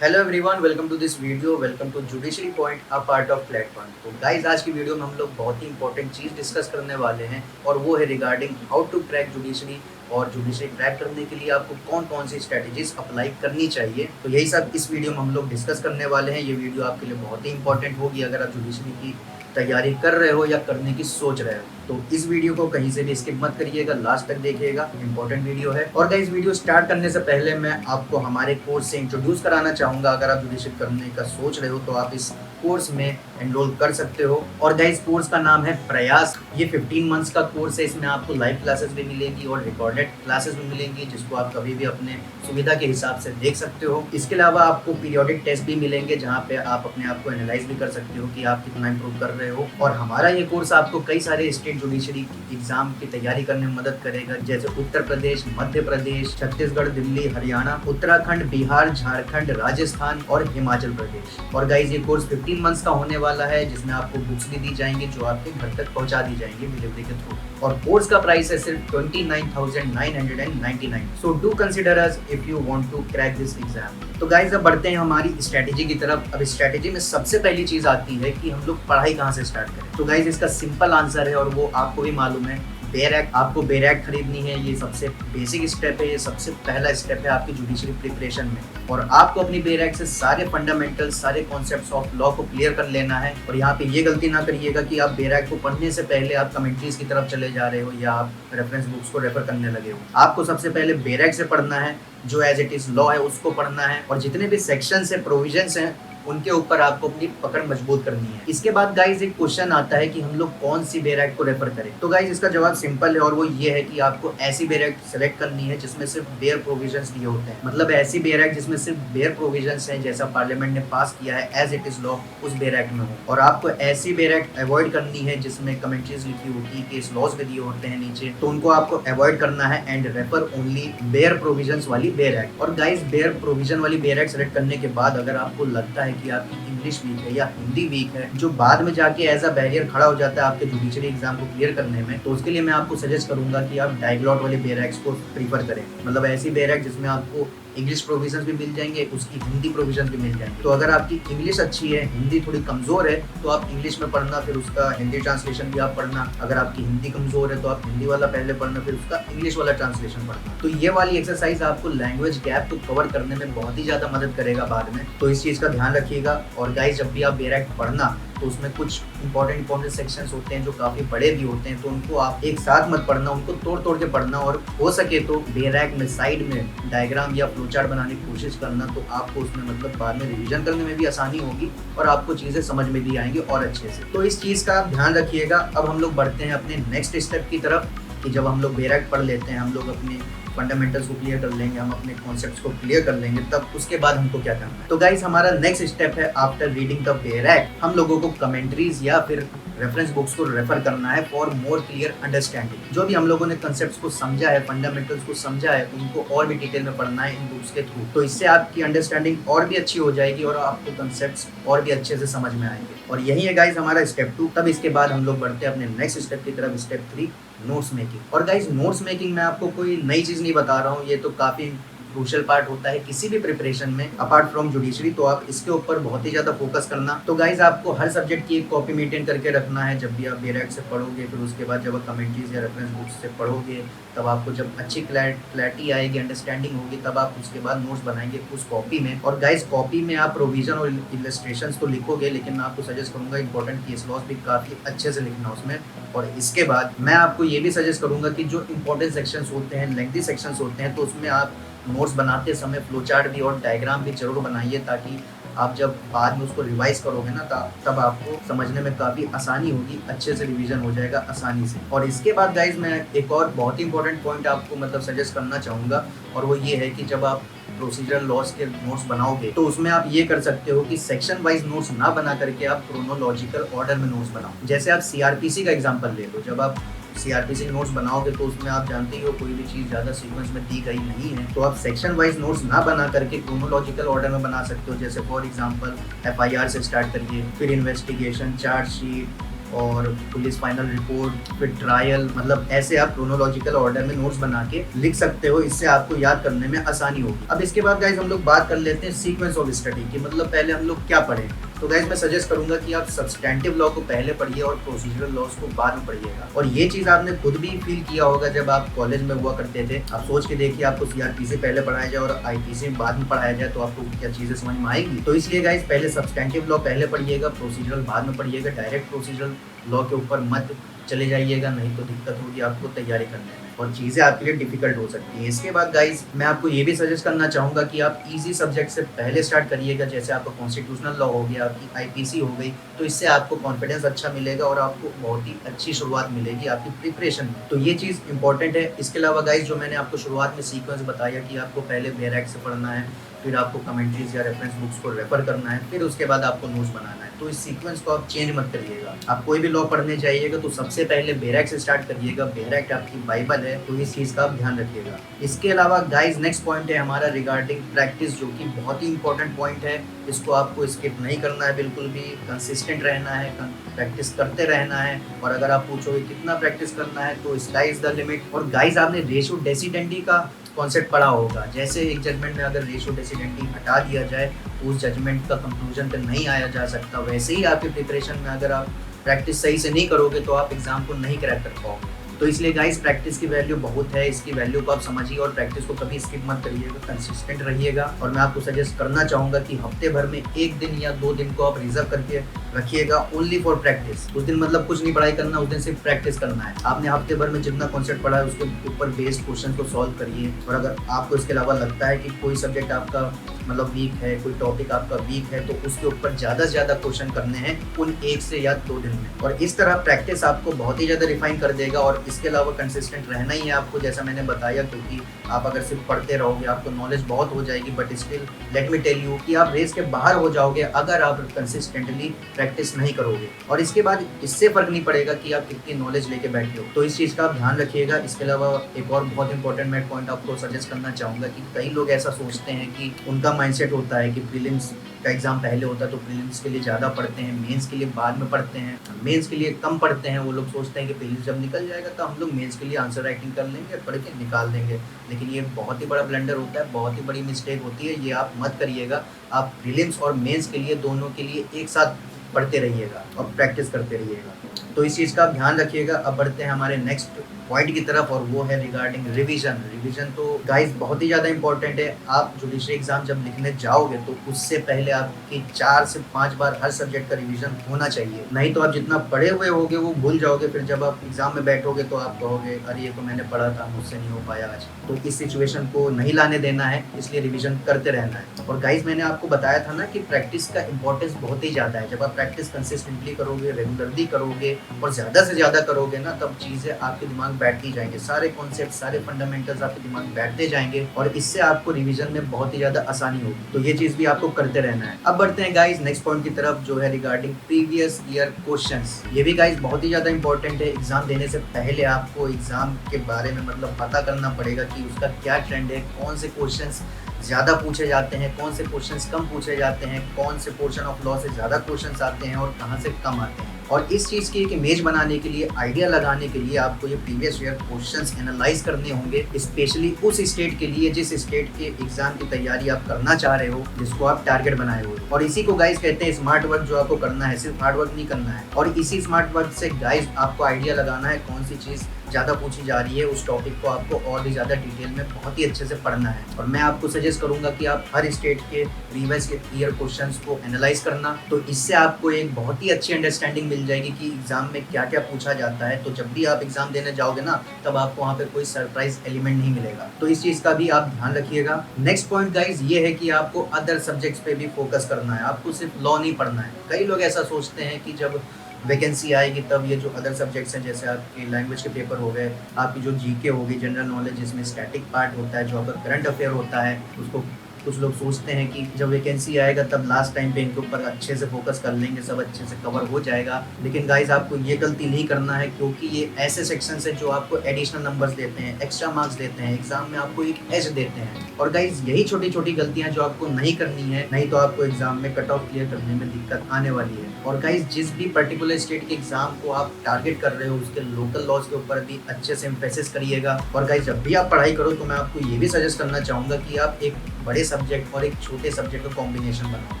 Hello everyone, welcome to this video. Welcome to judiciary point, a part of platform. तो guys, आज की video में हम लोग बहुत ही इंपॉर्टेंट चीज़ डिस्कस करने वाले हैं और वो है regarding how to crack judiciary. और जुडिशरी क्रैक करने के लिए आपको कौन कौन सी स्ट्रैटेजीज अप्लाई करनी चाहिए, तो यही सब इस वीडियो में हम लोग डिस्कस करने वाले हैं। ये वीडियो आपके लिए बहुत ही इंपॉर्टेंट होगी अगर आप जुडिशरी की तैयारी कर रहे हो या करने की सोच रहे हो। तो इस वीडियो को कहीं से भी स्किप मत करिएगा, लास्ट तक देखिएगा, इंपॉर्टेंट वीडियो है। और गाइस, वीडियो स्टार्ट करने से पहले मैं आपको हमारे कोर्स से इंट्रोड्यूस कराना चाहूँगा। अगर आप जुडिशरी करने का सोच रहे हो तो आप इस कोर्स में एनरोल कर सकते हो। और गाइस, कोर्स का नाम है प्रयास। ये 15 मंथ्स का कोर्स है। इसमें आपको लाइव क्लासेस भी मिलेंगी और रिकॉर्डेड क्लासेस भी मिलेंगी, जिसको आप कभी भी अपने सुविधा के हिसाब से देख सकते हो। इसके अलावा आपको पीरियोडिक टेस्ट भी मिलेंगे, जहाँ पे आप अपने आप को एनालाइज भी कर सकते हो कि आप कितना इंप्रूव कर रहे हो। और हमारा ये कोर्स आपको कई सारे स्टेट जुडिशरी एग्जाम की तैयारी करने में मदद करेगा, जैसे उत्तर प्रदेश, मध्य प्रदेश, छत्तीसगढ़, दिल्ली, हरियाणा, उत्तराखंड, बिहार, झारखंड, राजस्थान और हिमाचल प्रदेश। और गाइज, ये कोर्स 15 मंथ्स का होने वाला है, जिसमें आपको बुक्स भी दी जाएंगी जो आपके घर तक पहुंचा दी जाएंगी डिलीवरी के थ्रू। और कोर्स का प्राइस है सिर्फ 29,999। So do consider us if you want to crack this exam. तो गाइज, अब बढ़ते हैं हमारी स्ट्रेटेजी की तरफ। अब स्ट्रेटेजी में सबसे पहली चीज आती है कि हम लोग पढ़ाई कहाँ से स्टार्ट करें। तो गाइज, इसका सिंपल आंसर है और वो आपको भी मालूम है, बेयर एक्ट। आपको बेयर एक्ट खरीदनी है। ये सबसे बेसिक स्टेप है, ये सबसे पहला स्टेप है आपकी जुडिशरी प्रिपरेशन में। और आपको अपनी बेयर एक्ट से सारे फंडामेंटल, सारे कॉन्सेप्ट्स ऑफ लॉ को क्लियर कर लेना है। और यहाँ पे ये गलती ना करिएगा कि आप बेयर एक्ट को पढ़ने से पहले आप कमेंट्रीज की तरफ चले जा रहे हो या आप रेफरेंस बुक्स को रेफर करने लगे हो। आपको सबसे पहले बेयर एक्ट से पढ़ना है, जो एज इट इज लॉ है उसको पढ़ना है, और जितने भी सेक्शंस है, प्रोविजंस हैं, उनके ऊपर आपको अपनी पकड़ मजबूत करनी है। इसके बाद गाइज, एक क्वेश्चन आता है कि हम लोग कौन सी बेयर एक्ट को रेफर करें। तो गाइज, इसका जवाब सिंपल है और वो ये है कि आपको ऐसी बेयर एक्ट सेलेक्ट करनी है जिसमें सिर्फ बेयर प्रोविजंस दिए होते हैं। मतलब ऐसी बेयर एक्ट जिसमें सिर्फ बेयर प्रोविजंस हैं, जैसा पार्लियामेंट ने पास किया है एज इट इज लॉ, उस बेयर एक्ट में हो। और आपको ऐसी बेयर एक्ट अवॉइड करनी है जिसमें कमेंट्रीज लिखी होती है, केस लॉज भी दिए होते हैं नीचे, तो उनको आपको अवॉइड करना है and refer only bare provisions वाली बेयर एक्ट। और गाइज, बेयर प्रोविजन वाली बेयर एक्ट सेलेक्ट करने के बाद अगर आपको लगता है कि आपकी इंग्लिश वीक है या हिंदी वीक है, जो बाद में जाके एज अ बैरियर खड़ा हो जाता है आपके जुडिशरी एग्जाम को क्लियर करने में, तो उसके लिए मैं आपको सजेस्ट करूंगा कि आप डायग्लॉट वाले बेयर एक्ट्स को प्रीफर करें। मतलब ऐसी बेयर एक्ट जिसमें आपको इंग्लिश प्रोविजंस भी मिल जाएंगे, उसकी हिंदी प्रोविजंस भी मिल जाएंगे। तो अगर आपकी इंग्लिश अच्छी है, हिंदी थोड़ी कमजोर है, तो आप इंग्लिश में पढ़ना, फिर उसका हिंदी ट्रांसलेशन भी आप पढ़ना। अगर आपकी हिंदी कमजोर है तो आप हिंदी वाला पहले पढ़ना, फिर उसका इंग्लिश वाला ट्रांसलेशन पढ़ना। तो ये वाली एक्सरसाइज आपको लैंग्वेज गैप को कवर करने में बहुत ही ज्यादा मदद करेगा बाद में। तो इस चीज का ध्यान रखिएगा। और गाइस, जब भी आप बेयर एक्ट पढ़ना, तो उसमें कुछ इंपॉर्टेंट सेक्शंस होते हैं जो काफी बड़े भी होते हैं, तो उनको आप एक साथ मत पढ़ना, उनको तोड़ तोड़ के पढ़ना। और हो सके तो बेयर एक्ट में साइड में डायग्राम या फ्लो चार्ट बनाने की कोशिश करना, तो आपको उसमें मतलब बाद में रिवीजन करने में भी आसानी होगी और आपको चीजें समझ में भी आएंगी और अच्छे से। तो इस चीज का आप ध्यान रखिएगा। अब हम लोग बढ़ते हैं अपने नेक्स्ट स्टेप की तरफ, कि जब हम लोग बेयर एक्ट पढ़ लेते हैं, हम लोग अपने फंडामेंटल्स को क्लियर कर लेंगे, हम अपने कॉन्सेप्ट्स को क्लियर कर लेंगे, तब उसके बाद हमको क्या करना है। तो गाइस, हमारा नेक्स्ट स्टेप है, after reading the bare act, हम लोगों को कमेंट्रीज या फिर रेफरेंस बुक्स को रेफर करना है फॉर मोर क्लियर अंडरस्टैंडिंग। जो भी हम लोगों ने कंसेप्ट्स को समझा है, फंडामेंटल्स को समझा है, उनको और भी डिटेल में पढ़ना है इन बुक्स के थ्रू। तो इससे आपकी अंडरस्टैंडिंग और भी अच्छी हो जाएगी और आपको कंसेप्ट्स और भी अच्छे से समझ में आएंगे। और यही है गाइज हमारा स्टेप 2। तब इसके बाद हम लोग बढ़ते हैं अपने नेक्स्ट स्टेप की तरफ, स्टेप 3, नोट्स मेकिंग। और गाइज, नोट्स मेकिंग मैं आपको कोई नई चीज नहीं बता रहा हूँ, ये तो काफी क्रूशियल पार्ट होता है किसी भी प्रिपरेशन में अपार्ट फ्रॉम जुडिशरी। तो आप इसके ऊपर बहुत ही ज्यादा फोकस करना। तो गाइज, आपको हर सब्जेक्ट की एक कॉपी मेंटेन करके रखना है जब भी आप बेयर एक्ट से पढ़ोगे। फिर उसके बाद जब आप कमेंट्रीज या रेफरेंस बुक्स से पढ़ोगे, तब आपको जब अच्छी क्लैरिटी आएगी, अंडरस्टैंडिंग होगी, तब आप उसके बाद नोट्स बनाएंगे उस कॉपी में। और गाइज, कॉपी में आप प्रोविजन और इलस्ट्रेशंस तो लिखोगे, लेकिन मैं आपको सजेस्ट करूंगा इंपॉर्टेंट केस लॉस भी काफी अच्छे से लिखना उसमें। और इसके बाद मैं आपको ये भी सजेस्ट करूंगा कि जो इंपॉर्टेंट सेक्शंस होते हैं, लेंथी सेक्शंस होते हैं, तो उसमें आप नोट्स बनाते समय फ्लो चार्ट भी और डायग्राम भी जरूर बनाइए, ताकि आप जब बाद में उसको रिवाइज करोगे ना, तब आपको समझने में काफ़ी आसानी होगी, अच्छे से रिवीजन हो जाएगा आसानी से। और इसके बाद गाइज, मैं एक और बहुत ही इंपॉर्टेंट पॉइंट आपको मतलब सजेस्ट करना चाहूँगा, और वो ये है कि जब आप प्रोसीजरल लॉस के नोट्स बनाओगे, तो उसमें आप ये कर सकते हो कि सेक्शन वाइज नोट्स ना बना करके आप क्रोनोलॉजिकल ऑर्डर में नोट्स बनाओ। जैसे आप सीआरपीसी का एग्जांपल ले लो। जब आप सीआरपीसी नोट्स बनाओगे तो उसमें आप जानते ही हो कोई भी चीज़ ज़्यादा सीक्वेंस में दी गई नहीं है, तो आप सेक्शन वाइज नोट्स ना बना करके क्रोनोलॉजिकल ऑर्डर में बना सकते हो। जैसे फॉर एग्जांपल एफआईआर से स्टार्ट करिए, फिर इन्वेस्टिगेशन, चार्जशीट, और पुलिस फाइनल रिपोर्ट, फिर ट्रायल, मतलब ऐसे आप क्रोनोलॉजिकल ऑर्डर में नोट्स बना के लिख सकते हो। इससे आपको याद करने में आसानी होगी। अब इसके बाद गाइज हम लोग बात कर लेते हैं सीक्वेंस ऑफ स्टडी की, मतलब पहले हम लोग क्या पढ़ें। तो गाइज मैं सजेस्ट करूंगा कि आप सब्सटैंटिव लॉ को पहले पढ़िए और प्रोसीजरल लॉज को बाद में पढ़िएगा। और ये चीज आपने खुद भी फील किया होगा जब आप कॉलेज में हुआ करते थे। आप सोच के देखिए, आपको सीआरपीसी पहले पढ़ाया जाए और आईपीसी बाद में पढ़ाया जाए तो आपको क्या चीजें समझ में आएगी। तो इसलिए गाइज पहले सब्सटैंटिव लॉ पहले पढ़िएगा, प्रोसीजरल बाद में पढ़िएगा। डायरेक्ट प्रोसीजरल लॉ के ऊपर मत चले जाइएगा, नहीं तो दिक्कत होगी आपको तैयारी करने में और चीज़ें आपके लिए डिफिकल्ट हो सकती हैं। इसके बाद गाइज मैं आपको ये भी सजेस्ट करना चाहूँगा कि आप इजी सब्जेक्ट से पहले स्टार्ट करिएगा। जैसे आपका कॉन्स्टिट्यूशनल लॉ हो गया, आपकी आईपीसी हो गई, तो इससे आपको कॉन्फिडेंस अच्छा मिलेगा और आपको बहुत ही अच्छी शुरुआत मिलेगी आपकी प्रिपरेशन में। तो ये चीज़ इंपॉर्टेंट है। इसके अलावा गाइज जो मैंने आपको शुरुआत में सीक्वेंस बताया कि आपको पहले बेयर एक्ट से पढ़ना है, फिर आपको कमेंट्रीज या रेफरेंस बुक्स को रेफर करना है, फिर उसके बाद आपको नोट्स बनाना है। तो इस सीक्वेंस को आप चेंज मत करिएगा। आप कोई भी लॉ पढ़ने जाइएगा तो सबसे पहले बेयर एक्ट से स्टार्ट करिएगा। बेयर एक्ट आपकी बाइबल है, तो इस चीज़ का आप ध्यान रखिएगा। इसके अलावा गाइज नेक्स्ट पॉइंट है हमारा रिगार्डिंग प्रैक्टिस, जो कि बहुत ही इंपॉर्टेंट पॉइंट है। इसको आपको स्किप नहीं करना है, बिल्कुल भी कंसिस्टेंट रहना है, प्रैक्टिस करते रहना है। और अगर आप पूछोगे कितना प्रैक्टिस करना है, तो स्काई इज द लिमिट। और गाइज आपने रेशो डेसिडेंटी का कॉन्सेप्ट पढ़ा होगा। जैसे एक जजमेंट में अगर रेशो डेसिडेंटी हटा दिया जाए तो उस जजमेंट का कंक्लूजन पे नहीं आया जा सकता। वैसे ही आपकी प्रिपरेशन में अगर आप प्रैक्टिस सही से नहीं करोगे तो आप एग्जाम को नहीं क्रैक कर पाओगे। तो इसलिए गाइस प्रैक्टिस की वैल्यू बहुत है, इसकी वैल्यू को आप समझिए और प्रैक्टिस को कभी स्किप मत करिएगा, कंसिस्टेंट रहिएगा। और मैं आपको सजेस्ट करना चाहूँगा कि हफ्ते भर में 1 दिन या 2 दिन को आप रिजर्व करके रखिएगा ओनली फॉर प्रैक्टिस। उस दिन मतलब कुछ नहीं पढ़ाई करना, उस दिन सिर्फ प्रैक्टिस करना है। आपने हफ्ते भर में जितना कॉन्सेप्ट पढ़ा है उसके ऊपर बेस्ड क्वेश्चन को सॉल्व करिए। और अगर आपको इसके अलावा लगता है कि कोई सब्जेक्ट आपका मतलब वीक है, कोई टॉपिक आपका वीक है, तो उसके ऊपर ज़्यादा से ज़्यादा क्वेश्चन करने हैं उन 1 से या 2 दिन में। और इस तरह प्रैक्टिस आपको बहुत ही ज़्यादा रिफाइन कर देगा। और इसके अलावा कंसिस्टेंट रहना ही है आपको, जैसा मैंने बताया, क्योंकि आप अगर सिर्फ पढ़ते रहोगे आपको नॉलेज बहुत हो जाएगी, but still let me tell you कि आप रेस के बाहर हो जाओगे अगर आप कंसिस्टेंटली प्रैक्टिस नहीं करोगे। और इसके बाद इससे फर्क नहीं पड़ेगा कि आप कितनी नॉलेज लेके बैठे हो। तो इस चीज़ का आप ध्यान रखिएगा। इसके अलावा एक और बहुत इंपॉर्टेंट मैं पॉइंट आपको सजेस्ट करना चाहूँगा कि कई लोग ऐसा सोचते हैं कि उनका माइंडसेट होता है कि प्रीलिम्स का एग्जाम पहले होता है तो प्रीलिम्स के लिए ज़्यादा पढ़ते हैं, मेंस के लिए बाद में पढ़ते हैं, मेंस के लिए कम पढ़ते हैं। वो लोग सोचते हैं कि प्रीलिम्स जब निकल जाएगा तो हम लोग मेंस के लिए आंसर राइटिंग कर लेंगे, पढ़ के निकाल देंगे। लेकिन ये बहुत ही बड़ा ब्लंडर होता है, बहुत ही बड़ी मिस्टेक होती है, ये आप मत करिएगा। आप प्रीलिम्स और मेंस के लिए दोनों के लिए एक साथ पढ़ते रहिएगा और प्रैक्टिस करते रहिएगा। तो इस चीज़ का आप ध्यान रखिएगा। अब बढ़ते हैं हमारे नेक्स्ट पॉइंट की तरफ और वो है रिगार्डिंग रिवीजन। रिवीजन तो गाइस बहुत ही ज़्यादा इंपॉर्टेंट है। आप जुडिशरी एग्जाम जब लिखने जाओगे तो उससे पहले आपकी 4 से 5 बार हर सब्जेक्ट का रिवीजन होना चाहिए, नहीं तो आप जितना पढ़े हुए होगे वो भूल जाओगे। फिर जब आप एग्जाम में बैठोगे तो आप कहोगे अरे ये तो मैंने पढ़ा था, मुझसे नहीं हो पाया आज। तो इस सिचुएशन को नहीं लाने देना है, इसलिए रिवीजन करते रहना है। और गाइस मैंने आपको बताया था ना कि प्रैक्टिस का इंपॉर्टेंस बहुत ही ज़्यादा है। जब आप प्रैक्टिस कंसिस्टेंटली करोगे, रेगुलरली करोगे और ज़्यादा से ज़्यादा करोगे ना, तब चीज़ें आपके दिमाग बैठती जाएंगे, सारे कॉन्सेप्ट, सारे फंडामेंटल्स आपके दिमाग में बैठते जाएंगे और इससे आपको रिवीजन में बहुत ही ज़्यादा आसानी होगी। तो ये चीज़ भी आपको करते रहना है। अब बढ़ते हैं गाइस नेक्स्ट पॉइंट की तरफ जो है रिगार्डिंग प्रीवियस ईयर क्वेश्चंस। ये भी गाइस बहुत ही ज़्यादा इंपॉर्टेंट है। एग्जाम देने से पहले आपको एग्जाम के बारे में मतलब पता करना पड़ेगा कि उसका क्या ट्रेंड है, कौन से क्वेश्चंस ज़्यादा पूछे जाते हैं, कौन से क्वेश्चंस कम पूछे जाते हैं, कौन से पोर्शन ऑफ लॉ से ज़्यादा क्वेश्चंस आते हैं और कहाँ से कम आते हैं। और इस चीज़ की एक इमेज बनाने के लिए, आइडिया लगाने के लिए आपको ये प्रीवियस ईयर क्वेश्चंस एनालाइज करने होंगे, स्पेशली उस स्टेट के लिए जिस स्टेट के एग्जाम की तैयारी आप करना चाह रहे हो, जिसको आप टारगेट बनाए हो। और इसी को गाइस कहते हैं स्मार्ट वर्क। जो आपको करना है, सिर्फ हार्ड वर्क नहीं करना है। और इसी स्मार्ट वर्क से गाइस आपको आइडिया लगाना है कौन सी चीज़ ज़्यादा पूछी जा रही है, उस टॉपिक को आपको और भी ज़्यादा डिटेल में बहुत ही अच्छे से पढ़ना है। और मैं आपको सजेस्ट करूंगा कि आप हर स्टेट के प्रीवियस ईयर क्वेश्चंस को एनालाइज करना, तो इससे आपको एक बहुत ही अच्छी अंडरस्टैंडिंग मिल जाएगी कि एग्जाम में क्या क्या पूछा जाता है। तो जब भी आप एग्जाम देने जाओगे ना, तब आपको वहाँ पे कोई सरप्राइज एलिमेंट नहीं मिलेगा। तो इस चीज़ का भी आप ध्यान रखिएगा। नेक्स्ट पॉइंट गाइज ये है कि आपको अदर सब्जेक्ट्स पे भी फोकस करना है, आपको सिर्फ लॉ नहीं पढ़ना है। कई लोग ऐसा सोचते हैं कि जब वैकेंसी आएगी तब ये जो अदर सब्जेक्ट्स हैं, जैसे आपके लैंग्वेज के पेपर हो गए, आपकी जो जीके होगी, जनरल नॉलेज जिसमें स्टैटिक पार्ट होता है, जो आपका करंट अफेयर होता है, उसको कुछ लोग सोचते हैं कि जब वैकेंसी आएगा तब लास्ट टाइम पे इनके ऊपर अच्छे से फोकस कर लेंगे, सब अच्छे से कवर हो जाएगा। लेकिन गाइज आपको ये गलती नहीं करना है, क्योंकि ये ऐसे सेक्शन है जो आपको एडिशनल नंबर्स देते हैं, एक्स्ट्रा मार्क्स देते हैं, एग्जाम में आपको एक एज देते हैं। और गाइज यही छोटी छोटी गलतियां जो आपको नहीं करनी है, नहीं तो आपको एग्जाम में कट ऑफ क्लियर करने में दिक्कत आने वाली है। और गाइज जिस भी पर्टिकुलर स्टेट के एग्जाम को आप टारगेट कर रहे हो उसके लोकल लॉज के ऊपर भी अच्छे से एम्फेसिस करिएगा। और गाइज जब भी आप पढ़ाई करो तो मैं आपको ये भी सजेस्ट करना चाहूँगा कि आप एक बड़े सब्जेक्ट और एक छोटे सब्जेक्ट का कॉम्बिनेशन बनाओ।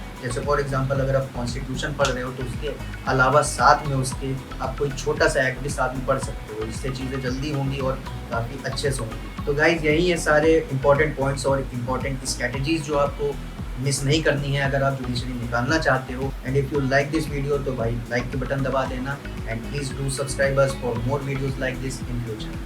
जैसे फॉर एग्जांपल अगर आप कॉन्स्टिट्यूशन पढ़ रहे हो तो उसके अलावा साथ में उसके आप कोई छोटा सा एक्ट भी साथ में पढ़ सकते हो, इससे चीज़ें जल्दी होंगी और काफ़ी अच्छे से होंगी। तो गाइज यही है सारे इंपॉर्टेंट पॉइंट्स और इम्पॉर्टेंट स्ट्रैटेजीज जो आपको मिस नहीं करनी है अगर आप जुडिशरी निकालना चाहते हो। And if you like this video तो भाई लाइक के बटन दबा देना, and please do subscribe us for more videos like this in future.